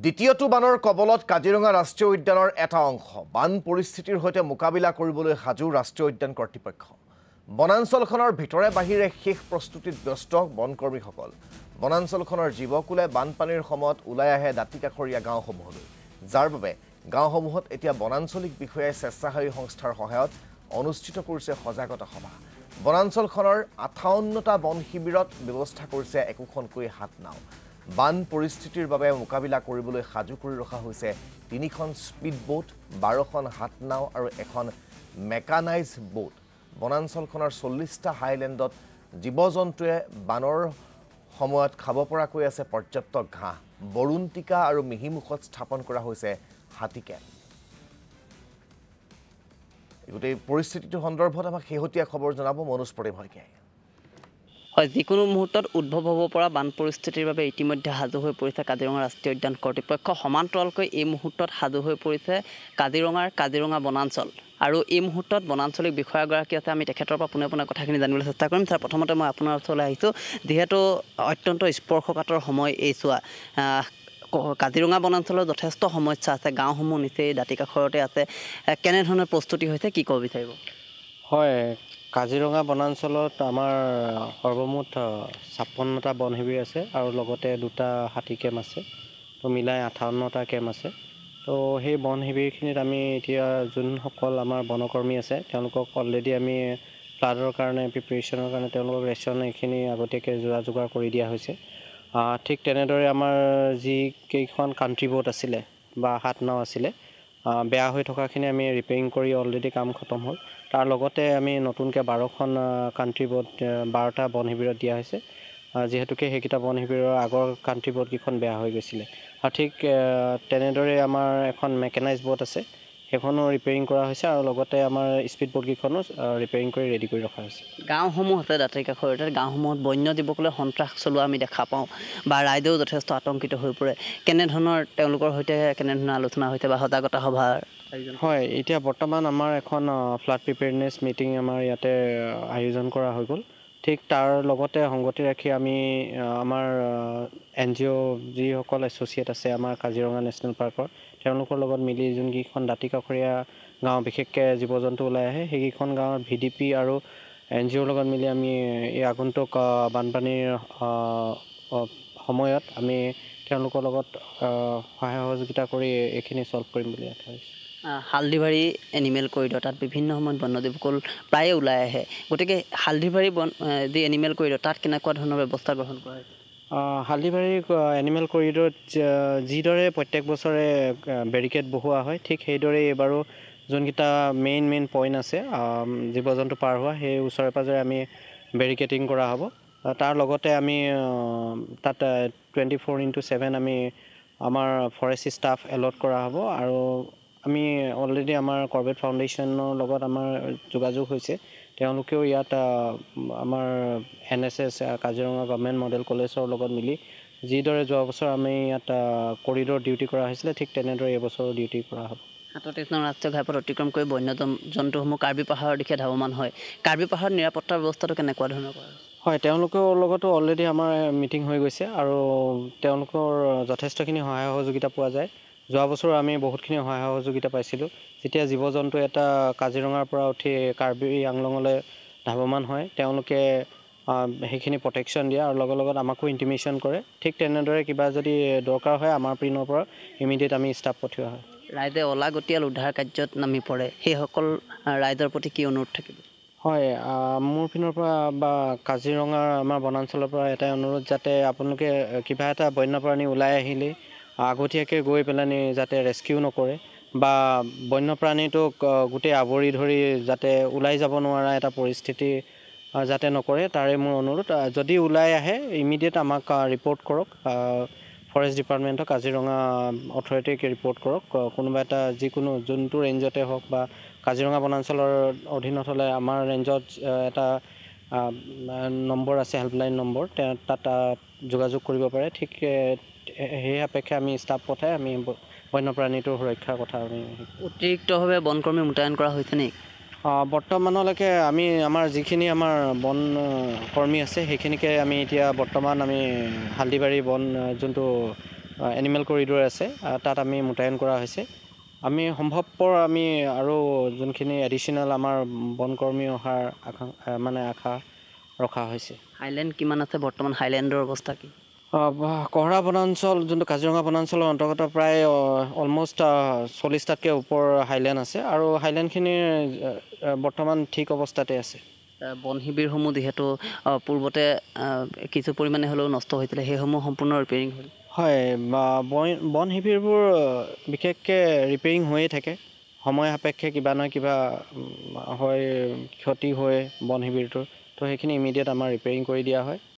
দ্বিতীয়টো বানৰ কবলত কাজিৰঙা ৰাষ্ট্ৰীয় উদ্যানৰ এটা অংশ বান পৰিস্থিতিৰ সৈতে মোকাবিলা কৰিবলৈ সাজু ৰাষ্ট্ৰীয় উদ্যান কৰ্তৃপক্ষ বনাঞ্চলখনৰ ভিতৰে বাহিৰে শেষ প্ৰস্তুতিত ব্যস্ত বনকৰ্মীসকল বনাঞ্চলখনৰ জীৱকুলে বানপানীৰ সময়ত ওলাই আহে দাঁতিকাষৰীয়া গাঁওসমূহলৈ যাৰ বাবে গাঁওসমূহত এতিয়া বনাঞ্চলিক বিষয়াই স্বেচ্ছাসেৱী সংস্থাৰ সহায়ত অনুষ্ঠিত কৰিছে সজাগতা সভা বনাঞ্চলখনৰ 58টা বন শিবিৰত ব্যৱস্থা কৰিছে একোখনকৈ হাত নাও বান পৰিস্থিতিৰ বাবে মোকাবিলা কৰিবলৈ সাজু কৰি ৰখা হৈছে 3খন স্পিড বোট 12খন হাত নাও আৰু এখন মেকানাইজ বোট বনাঞ্চলখনৰ 40টা হাইলেণ্ডত জীৱ-জন্তুৱে বানৰ সময়ত খাব পৰাকৈ আছে পৰ্যাপ্ত ঘাঁহ বৰুণটিকা আৰু মিহিমুখত স্থাপন কৰা হৈছে হাতী কেম্প এই পৰিস্থিতিৰ সন্দৰ্ভত আমাক শেহতীয়া খবৰ জনাব মনোজ পৰিভয়কে হয় যিকোনো মুহূৰ্তত উদ্ভৱ হ'ব পৰা বান পৰিস্থিতিৰ বাবে ইতিমধ্যে সাজু হৈ পৰিছে কাজিৰঙা ৰাষ্ট্ৰীয় উদ্যান কৰ্তৃপক্ষ সমান্তৰালকৈ এই মুহূৰ্তত সাজু হৈ পৰিছে কাজিৰঙা বনাঞ্চল আৰু এই মুহূৰ্তত বনাঞ্চলিক বিষয়াগৰাকী আছে আমি তেখেতৰ পৰা পোনে পোনে কথাখিনি জানিবলৈ চেষ্টা কৰিম স্যাৰ প্ৰথমতে মই আপোনাৰ ওচৰলৈ আহিছোঁ যিহেতু অত্যন্ত স্পৰ্শকাতৰ সময় এই চোৱা কাজিৰঙা বনাঞ্চলৰ যথেষ্ট সমস্যা আছে গাঁওসমূহ নিচেই দাঁতিকাষৰতে আছে কেনেধৰণে প্ৰস্তুতি হৈছে কি ক'ব বিচাৰিব হয় কাজিৰঙা বনাঞ্চলত আমাৰ সৰ্বমুঠ 56টা বন শিবিৰ আছে আৰু লগতে 2টা হাতী কেম্প আছে তো মিলাই 58টা কেম্প আছে তো সেই বন শিবিৰখিনিত আমি এতিয়া যোনসকল আমাৰ বনকৰ্মী আছে তেওঁলোকক অলৰেডি আমি ফ্লাডৰ কাৰণে প্ৰিপেৰেশ্যনৰ কাৰণে তেওঁলোকক ৰেচন এইখিনি আগতীয়াকৈ যোগাৰ কৰি দিয়া হৈছে ঠিক তেনেদৰে আমাৰ যি কেইখন কাণ্ট্ৰি বোট আছিলে বা হাত নাও আছিলে বেয়া হৈ থকাখিনি আমি ৰিপেয়াৰিং কৰি অলৰেডি কাম খতম হ'ল তাৰ লগতে আমি নতুনকৈ 12খন কাণ্ট্ৰি বোট 12টা বন শিবিৰত দিয়া হৈছে যিহেতুকে সেইকেইটা বন শিবিৰৰ আগৰ কাণ্ট্ৰি বোটকেইখন বেয়া হৈ গৈছিলে আৰু ঠিক তেনেদৰে আমাৰ এখন মেকানাইজ বোট আছে সেইখনো ৰিপেয়াৰিং কৰা হৈছে আৰু লগতে আমাৰ স্পীড বোটকেইখনো ৰিপেয়াৰিং কৰি ৰেডি কৰি ৰখা হৈছে গাঁওসমূহ আছে দাঁতিকাষৰতে গাঁওসমূহত বন্য জীৱকুলে সন্ত্ৰাস চলোৱা আমি দেখা পাওঁ বা ৰাইজেও যথেষ্ট আতংকিত হৈ পৰে কেনেধৰণৰ তেওঁলোকৰ সৈতে কেনেধৰণৰ আলোচনা হৈছে বা সজাগতা সভাৰ হয় এতিয়া বৰ্তমান আমাৰ এখন ফ্লাড প্ৰিপেয়াৰনেছ মিটিং আমাৰ ইয়াতে আয়োজন কৰা হৈ গ'ল ঠিক তাৰ লগতে সংগতি ৰাখি আমি আমাৰ NGO যিসকল এছ'চিয়েট আছে আমাৰ কাজিৰঙা নেশ্যনেল পাৰ্কৰ তেওঁলোকৰ লগত মিলি যোনকেইখন দাঁতিকাষৰীয়া গাঁও বিশেষকৈ জীৱ জন্তু ওলাই আহে সেইকেইখন গাঁৱৰ VDP আৰু NGOৰ লগত মিলি আমি এই আগন্তুক বানপানীৰ সময়ত আমি তেওঁলোকৰ লগত সহায় সহযোগিতা কৰি এইখিনি ছল্ভ কৰিম বুলি আশা কৰিছোঁ হালদিবাৰী এনিমেল কৰিডৰ তাত বিভিন্ন সময়ত বন্যজীৱকুল প্ৰায়ে ওলাই আহে গতিকে হালদিবাৰী যি এনিমেল কৰিডৰ তাত কেনেকুৱা ধৰণৰ ব্যৱস্থা গ্ৰহণ কৰা হৈছে হালদিবাৰী এনিমেল কৰিডৰত যিদৰে প্ৰত্যেক বছৰে বেৰিকেড বহোৱা হয় ঠিক সেইদৰে এইবাৰো যোনকেইটা মেইন পইণ্ট আছে জীৱ জন্তু পাৰ হোৱা সেই ওচৰে পাঁজৰে আমি বেৰিকেডিং কৰা হ'ব তাৰ লগতে আমি তাত 24/7 আমি আমাৰ ফৰেষ্ট ষ্টাফ এলট কৰা হ'ব আৰু আমি অলৰেডি আমাৰ কৰ্বেট ফাউণ্ডেশ্যনৰ লগত আমাৰ যোগাযোগ হৈছে তেওঁলোকেও ইয়াত আমাৰ NSS কাজিৰঙা গভৰ্ণমেণ্ট মডেল কলেজৰ লগত মিলি যিদৰে যোৱা বছৰ আমি ইয়াত কৰিডৰ ডিউটি কৰা হৈছিলে ঠিক তেনেদৰে এইবছৰো ডিউটি কৰা হ'ব 37নং ৰাষ্ট্ৰীয় ঘাইপথ অতিক্ৰম কৰি বন্য জন্তুসমূহ কাৰ্বি পাহাৰৰ দিশে ধাৱমান হয় কাৰ্বি পাহাৰৰ নিৰাপত্তা ব্যৱস্থাটো কেনেকুৱা ধৰণৰ কৰা হয় তেওঁলোকৰ লগতো অলৰেডি আমাৰ মিটিং হৈ গৈছে আৰু তেওঁলোকৰ যথেষ্টখিনি সহায় সহযোগিতা পোৱা যায় যোৱা বছৰ আমি বহুতখিনি সহায় সহযোগিতা পাইছিলোঁ যেতিয়া জীৱ জন্তু এটা কাজিৰঙাৰ পৰা উঠি কাৰ্বি আংলঙলৈ ধাৱমান হয় তেওঁলোকে সেইখিনি প্ৰটেকশ্যন দিয়ে আৰু লগত আমাকো ইণ্টিমেশ্যন কৰে ঠিক তেনেদৰে কিবা যদি দৰকাৰ হয় আমাৰ পিনৰ পৰা ইমিডিয়েট আমি ষ্টাফ পঠিওৱা হয় ৰাইজে অলাগতিয়াল উদ্ধাৰ কাৰ্যত নামি পৰে সেইসকল ৰাইজৰ প্ৰতি কি অনুৰোধ থাকিব হয় মোৰ পিনৰ পৰা বা কাজিৰঙাৰ আমাৰ বনাঞ্চলৰ পৰা এটাই অনুৰোধ যাতে আপোনালোকে কিবা এটা বন্যপ্ৰাণী ওলাই আহিলে আগতীয়াকৈ গৈ পেলানি যাতে ৰেস্কিউ নকৰে বা বন্যপ্ৰাণীটোক গোটেই আৱৰি ধৰি যাতে ওলাই যাব নোৱাৰা এটা পৰিস্থিতি যাতে নকৰে তাৰে মোৰ অনুৰোধ যদি ওলাই আহে ইমিডিয়েট আমাক ৰিপৰ্ট কৰক ফৰেষ্ট ডিপাৰ্টমেণ্টক কাজিৰঙা অথৰিটিক ৰিপৰ্ট কৰক কোনোবা এটা যিকোনো যোনটো ৰেঞ্জতে হওক বা কাজিৰঙা বনাঞ্চলৰ অধীনত হ'লে আমাৰ ৰেঞ্জত এটা নম্বৰ আছে হেল্পলাইন নম্বৰ তাত যোগাযোগ কৰিব পাৰে ঠিক সেই সাপেক্ষে আমি ষ্টাফ পঠাই আমি বন্যপ্ৰাণীটোৰ সুৰক্ষাৰ কথা আমি অতিৰিক্তভাৱে বনকৰ্মী মোতায়েন কৰা হৈছে নেকি বৰ্তমানলৈকে আমি আমাৰ যিখিনি আমাৰ বন কৰ্মী আছে সেইখিনিকে আমি এতিয়া বৰ্তমান আমি হালদিবাৰী বন যোনটো এনিমেল কৰিডৰ আছে, তাত আমি মোতায়েন কৰা হৈছে। আমি সম্ভৱপৰ আমি আৰু যোনখিনি এডিশ্যনেল আমাৰ বনকৰ্মী অহাৰ আশা ৰখা হৈছে। হাইলেণ্ড কিমান আছে বৰ্তমান, হাইলেণ্ডৰ অৱস্থা কি? কহৰা বনাঞ্চল যোনটো কাজিৰঙা বনাঞ্চলৰ অন্তৰ্গত প্ৰায় অলম'ষ্ট 40টাতকৈ ওপৰ হাইলেণ্ড আছে, আৰু হাইলেণ্ডখিনিৰ বৰ্তমান ঠিক অৱস্থাতে আছে। বন শিবিৰসমূহ যিহেতু পূৰ্বতে কিছু পৰিমাণে হ'লেও নষ্ট হৈছিলে, সেইসমূহ সম্পূৰ্ণ ৰিপেয়াৰিং হ'ল? হয়, বন শিবিৰবোৰ বিশেষকৈ ৰিপেয়াৰিং হৈয়ে থাকে। সময় সাপেক্ষে কিবা নহয় কিবা হয়, ক্ষতি হয় বন শিবিৰটোৰ, তো সেইখিনি ইমিডিয়েট আমাৰ ৰিপেয়াৰিং কৰি দিয়া হয়।